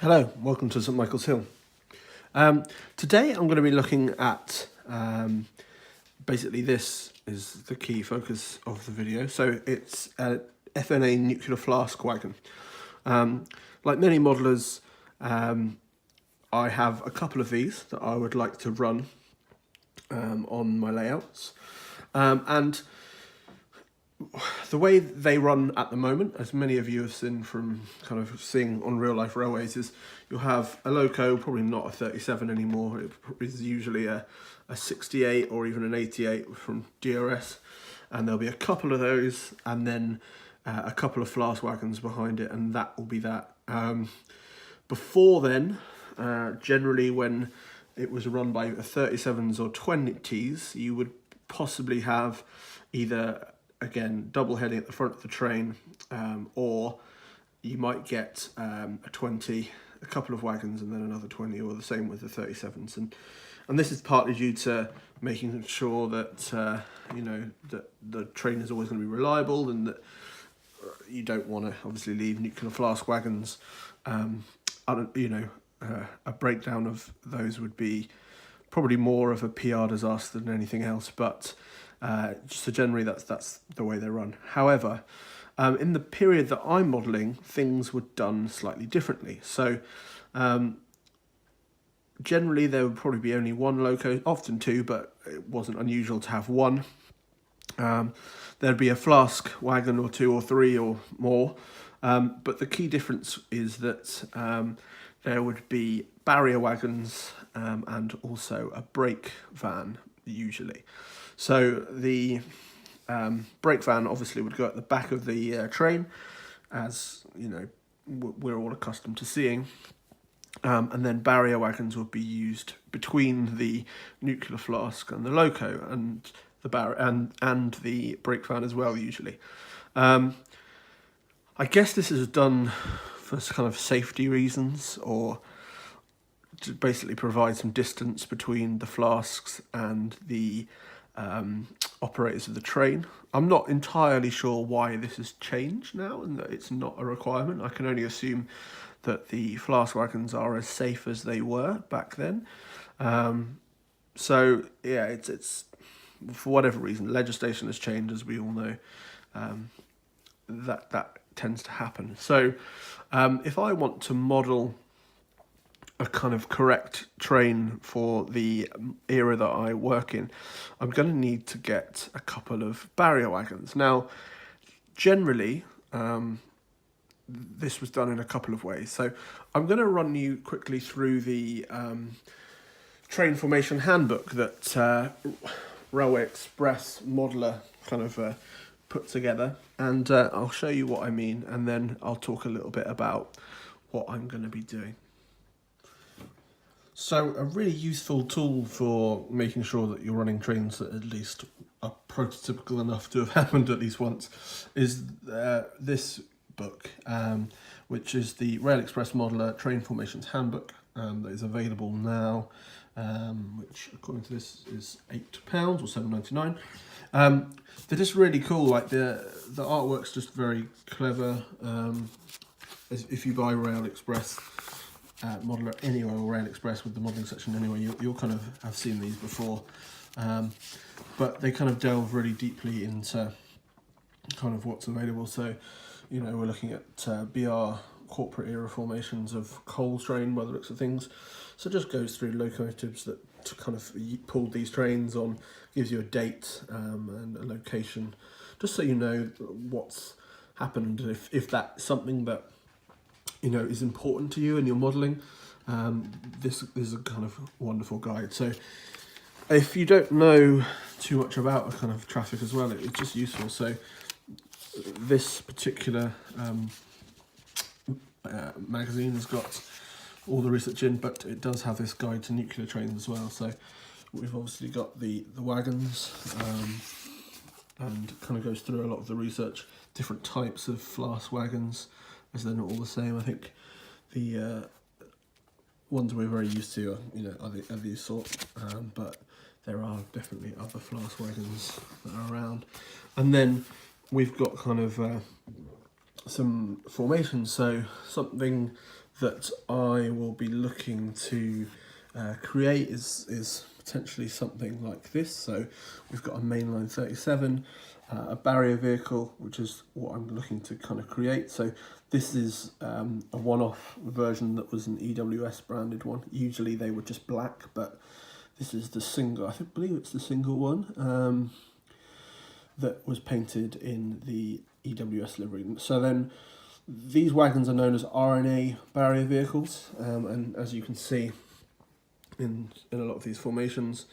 Hello, welcome to St Michael's Hill. Today I'm going to be looking at, basically this is the key focus of the video. So it's a FNA Nuclear Flask wagon. Like many modelers, I have a couple of these that I would like to run on my layouts. And the way they run at the moment, as many of you have seen from kind of seeing on real life railways, is you'll have a loco, probably not a 37 anymore, it is usually a 68 or even an 88 from DRS, and there'll be a couple of those and then a couple of flask wagons behind it, and that will be that. Before then, generally when it was run by 37s or 20s, you would possibly have either, again, double heading at the front of the train, or you might get a 20, a couple of wagons and then another 20, or the same with the 37s. And this is partly due to making sure that, that the train is always going to be reliable, and that you don't want to obviously leave nuclear flask wagons. A breakdown of those would be probably more of a PR disaster than anything else, but so generally that's the way they run. However, in the period that I'm modelling, things were done slightly differently. So generally there would probably be only one loco, often two, but it wasn't unusual to have one. There'd be a flask wagon or two or three or more, but the key difference is that there would be barrier wagons and also a brake van usually. So the brake van obviously would go at the back of the train, as you know we're all accustomed to seeing, and then barrier wagons would be used between the nuclear flask and the loco, and the and the brake van as well usually. I guess this is done for kind of safety reasons, or to basically provide some distance between the flasks and the operators of the train. I'm not entirely sure why this has changed now and that it's not a requirement. I can only assume that the flask wagons are as safe as they were back then. So yeah, it's for whatever reason, legislation has changed, as we all know. That tends to happen. So if I want to model a kind of correct train for the era that I work in, I'm going to need to get a couple of barrier wagons. Now, generally, this was done in a couple of ways. So I'm going to run you quickly through the train formation handbook that Railway Express modeler kind of put together, and I'll show you what I mean, and then I'll talk a little bit about what I'm going to be doing. So a really useful tool for making sure that you're running trains that at least are prototypical enough to have happened at least once is this book, which is the Rail Express Modeler Train Formations Handbook, that is available now, which according to this is £8 or £7.99. They're just really cool. Like the artwork's just very clever. If you buy Rail Express modeler anywhere, or Rail Express with the modelling section anyway, you'll kind of have seen these before, but they kind of delve really deeply into kind of what's available. So we're looking at BR corporate era formations of coal train by the looks of things. So it just goes through locomotives that kind of pulled these trains on, gives you a date and a location, just so you know what's happened. If that's something that is important to you in your modelling, this is a kind of wonderful guide. So if you don't know too much about a kind of traffic as well, it's just useful. So this particular magazine has got all the research in, but it does have this guide to nuclear trains as well. So we've obviously got the wagons, and kind of goes through a lot of the research, different types of flask wagons, as they're not all the same. I think the ones we're very used to are these sort, but there are definitely other flask wagons that are around. And then we've got kind of some formations. So something that I will be looking to create is potentially something like this. So we've got a mainline 37, a barrier vehicle, which is what I'm looking to kind of create. So this is a one-off version that was an EWS branded one. Usually they were just black, but this is the single, I believe it's the single one that was painted in the EWS livery. So then these wagons are known as RNA barrier vehicles, and as you can see in a lot of these formations,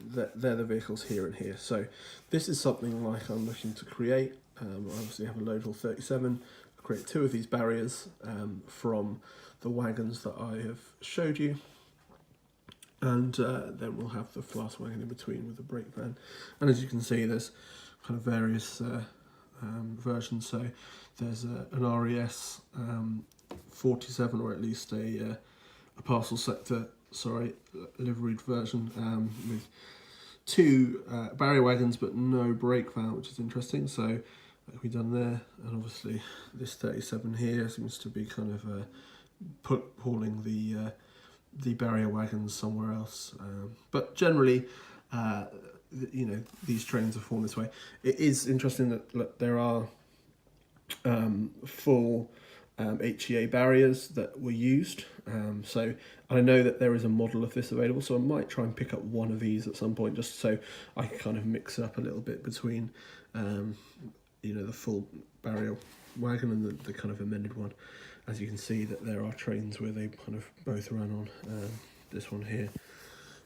they're the vehicles here and here. So this is something like I'm looking to create. I obviously have a load hall 37, create two of these barriers from the wagons that I have showed you. And then we'll have the flask wagon in between with the brake van. And as you can see, there's kind of various versions. So there's an RES 47, or at least a parcel sector, liveried version with two barrier wagons but no brake van, which is interesting. So that can be done there. And obviously this 37 here seems to be kind of hauling the barrier wagons somewhere else, but generally you know, these trains are formed this way. It is interesting that, look, there are full HEA barriers that were used, so I know that there is a model of this available, so I might try and pick up one of these at some point, just so I can kind of mix up a little bit between you know, the full barrier wagon and the kind of amended one. As you can see, that there are trains where they kind of both run on. This one here,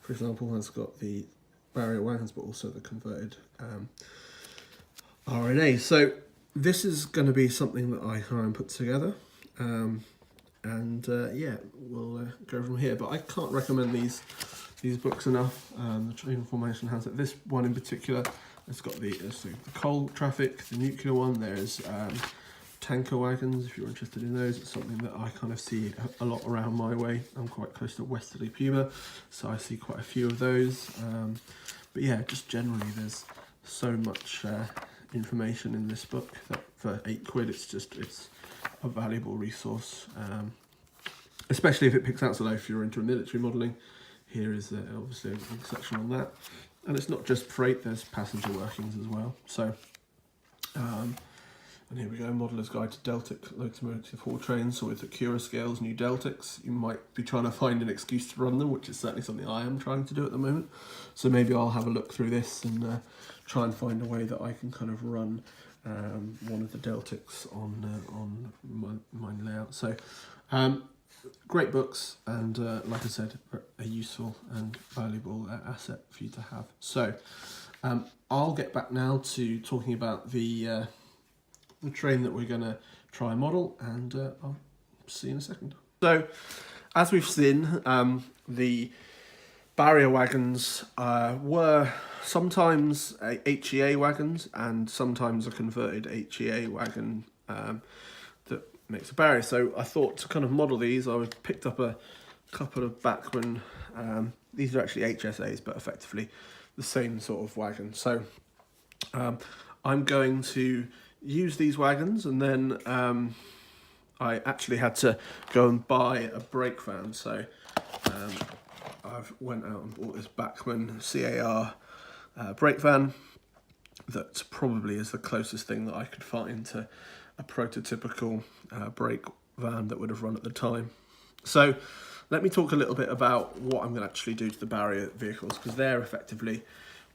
for example, has got the barrier wagons, but also the converted RNA. So this is going to be something that I try and put together, and yeah, we'll go from here. But I can't recommend these books enough. The train formation has it. This one in particular, it's got the coal traffic, the nuclear one. There's tanker wagons, if you're interested in those. It's something that I kind of see a lot around my way. I'm quite close to Westerly Puma, so I see quite a few of those. But yeah, just generally there's so much information in this book that for £8 it's a valuable resource, especially if it picks out. So if you're into military modelling, here is obviously a big section on that. And it's not just freight, there's passenger workings as well. So and here we go, Modeller's Guide to Deltic Locomotive Haul Trains. So with the Cura scales, new Deltics, you might be trying to find an excuse to run them, which is certainly something I am trying to do at the moment. So maybe I'll have a look through this and try and find a way that I can kind of run one of the Deltics on my layout. So great books, and like I said, a useful and valuable asset for you to have. So I'll get back now to talking about the train that we're going to try and model, and I'll see you in a second. So as we've seen, the barrier wagons were sometimes HEA wagons and sometimes a converted HEA wagon that makes a barrier. So I thought to kind of model these, I picked up a couple of Bachmann, these are actually HSAs, but effectively the same sort of wagon. So I'm going to use these wagons, and then I actually had to go and buy a brake van. So I've went out and bought this Bachmann CAR brake van that probably is the closest thing that I could find to a prototypical brake van that would have run at the time. So let me talk a little bit about what I'm going to actually do to the barrier vehicles, because they're effectively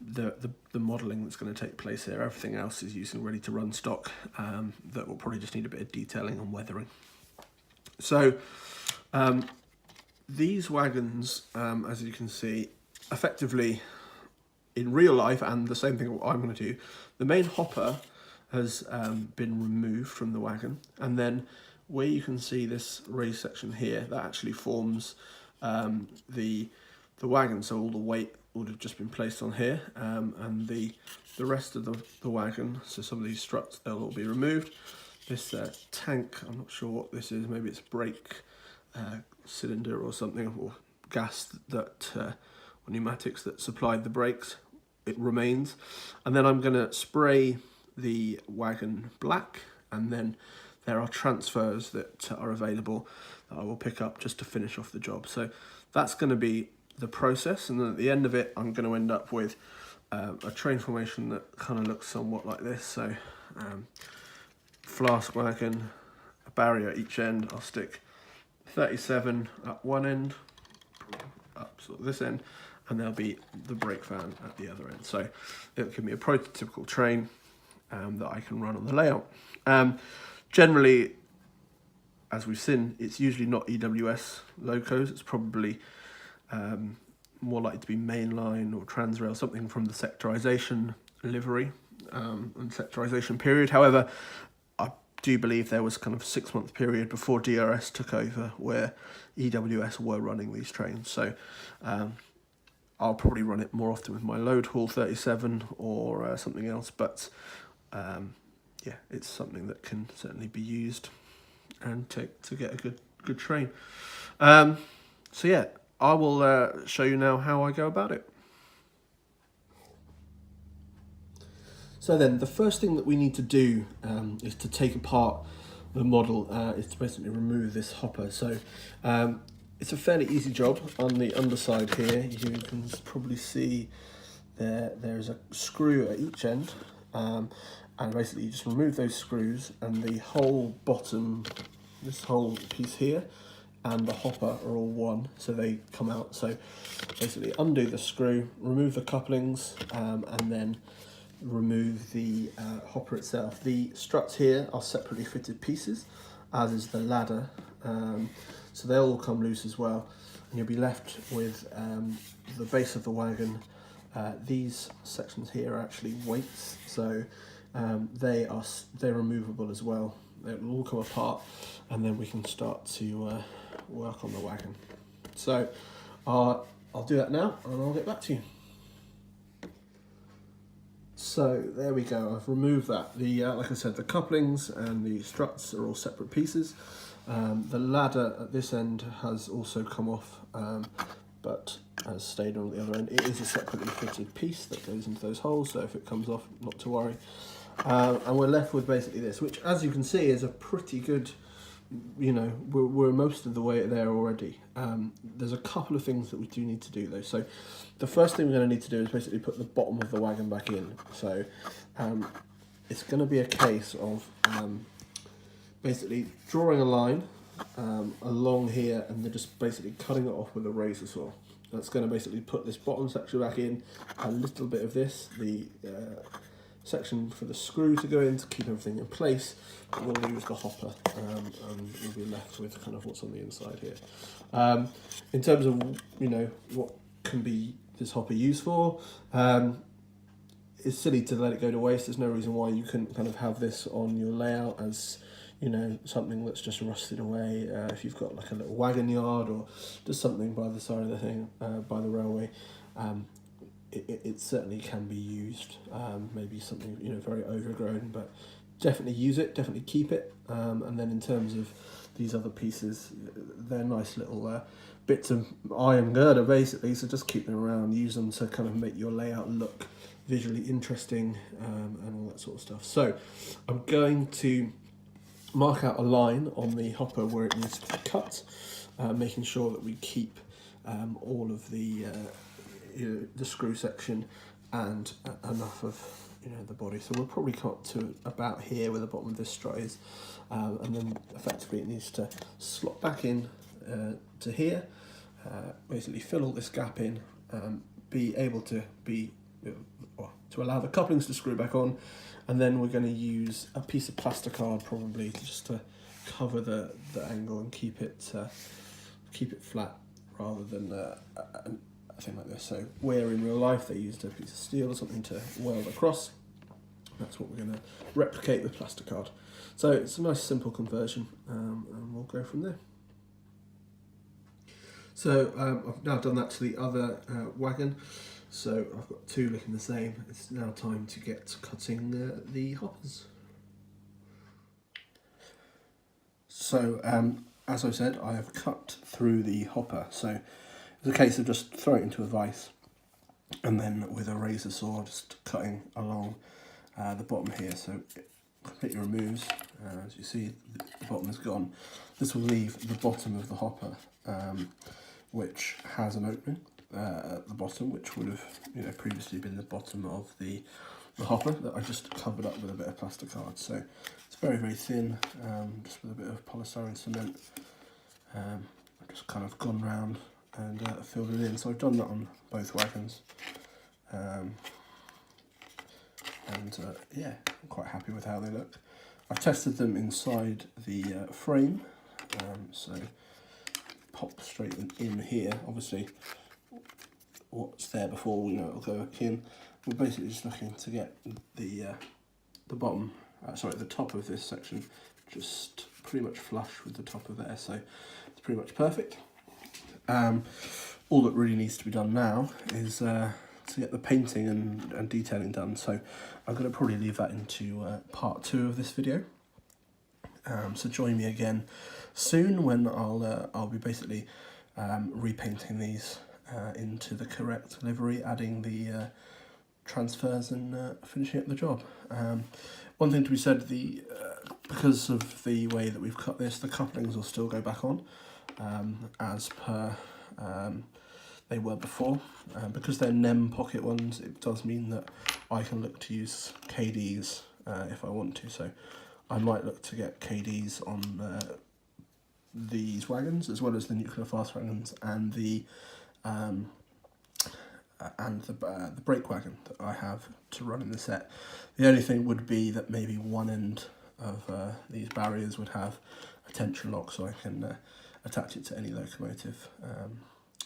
the modelling that's going to take place here. Everything else is using ready to run stock that will probably just need a bit of detailing and weathering. So these wagons, as you can see, effectively in real life, and the same thing I'm going to do, the main hopper has been removed from the wagon, and then where you can see this raised section here, that actually forms the wagon. So all the weight would have just been placed on here, and the rest of the wagon, so some of these struts, they'll all be removed. This tank, I'm not sure what this is, maybe it's brake cylinder or something, or gas that or pneumatics that supplied the brakes, it remains. And then I'm going to spray the wagon black, and then there are transfers that are available that I will pick up just to finish off the job. So that's going to be the process, and then at the end of it I'm going to end up with a train formation that kind of looks somewhat like this. So flask wagon, a barrier at each end. I'll stick 37 at one end, up sort of this end, and there'll be the brake van at the other end. So it'll give me a prototypical train that I can run on the layout. Generally, as we've seen, it's usually not EWS locos. It's probably more likely to be mainline or transrail, something from the sectorization livery and sectorization period. However, I do believe there was kind of a 6-month period before DRS took over where EWS were running these trains. So I'll probably run it more often with my load haul 37 or something else, but yeah, it's something that can certainly be used and to get a good train. So yeah, I will show you now how I go about it. So then the first thing that we need to do is to take apart the model, is to basically remove this hopper. So it's a fairly easy job. On the underside here, you can probably see there's a screw at each end, and basically you just remove those screws, and the whole bottom, this whole piece here, and the hopper are all one, so they come out. So basically undo the screw, remove the couplings, and then remove the hopper itself. The struts here are separately fitted pieces, as is the ladder, so they'll all come loose as well, and you'll be left with the base of the wagon. These sections here are actually weights, so they're removable as well. They'll all come apart, and then we can start to work on the wagon. So I'll do that now, and I'll get back to you. So there we go, I've removed that. Like I said, the couplings and the struts are all separate pieces. The ladder at this end has also come off, but has stayed on the other end. It is a separately fitted piece that goes into those holes, so if it comes off, not to worry. And we're left with basically this, which, as you can see, is a pretty good, you know, we're most of the way there already. There's a couple of things that we do need to do though. So the first thing we're going to need to do is basically put the bottom of the wagon back in. So it's going to be a case of basically drawing a line along here, and then just basically cutting it off with a razor saw. That's going to basically put this bottom section back in, a little bit of this, the section for the screw to go in to keep everything in place. We'll lose the hopper, and we'll be left with kind of what's on the inside here. In terms of, you know, what can be this hopper used for, it's silly to let it go to waste. There's no reason why you couldn't kind of have this on your layout as, you know, something that's just rusted away. If you've got like a little wagon yard or just something by the side of the thing, by the railway, it certainly can be used. Maybe something, you know, very overgrown, but definitely use it, definitely keep it. And then in terms of these other pieces, they're nice little bits of iron girder basically, so just keep them around, use them to kind of make your layout look visually interesting, and all that sort of stuff. So I'm going to mark out a line on the hopper where it needs to be cut, making sure that we keep all of the screw section and enough of, you know, the body. So we'll probably cut to about here where the bottom of this strut is, and then effectively it needs to slot back in to here, basically fill all this gap in, be able to be, to allow the couplings to screw back on, and then we're going to use a piece of plasticard probably just to cover the angle and keep it flat rather than a thing like this. So where in real life they used a piece of steel or something to weld across, that's what we're going to replicate with plasticard. So it's a nice simple conversion, and we'll go from there. So I've now done that to the other wagon. So I've got two looking the same. It's now time to get cutting the hoppers. So as I said, I have cut through the hopper. So it's a case of just throwing it into a vise, and then with a razor saw just cutting along the bottom here, so it completely removes As you see, the bottom is gone. This will leave the bottom of the hopper, which has an opening at the bottom, which would have previously been the bottom of the hopper that I just covered up with a bit of plastic card. So it's very, very thin, just with a bit of polystyrene cement. I've just kind of gone round and filled it in. So I've done that on both wagons. Yeah, I'm quite happy with how they look. I've tested them inside the frame, so pop straight in here. Obviously, what's there before, it'll go back in. We're basically just looking to get the bottom, the top of this section just pretty much flush with the top of there, so it's pretty much perfect. All that really needs to be done now is to get the painting and detailing done, so I'm going to probably leave that into part 2 of this video. So join me again soon when I'll be basically repainting these into the correct livery, adding the transfers and finishing up the job. One thing to be said, because of the way that we've cut this, the couplings will still go back on as per they were before. Because they're NEM pocket ones, it does mean that I can look to use KDs if I want to. So I might look to get KDs on these wagons, as well as the Nuclear Flask wagons and the brake wagon that I have to run in the set. The only thing would be that maybe one end of these barriers would have a tension lock, so I can attach it to any locomotive.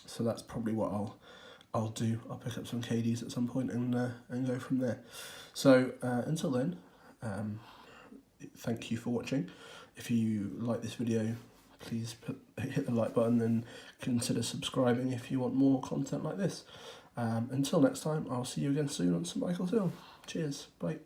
So that's probably what I'll do. I'll pick up some KDs at some point and go from there. So until then, thank you for watching. If you like this video, please hit the like button and consider subscribing if you want more content like this. Until next time, I'll see you again soon on St Michael's Hill. Cheers, bye.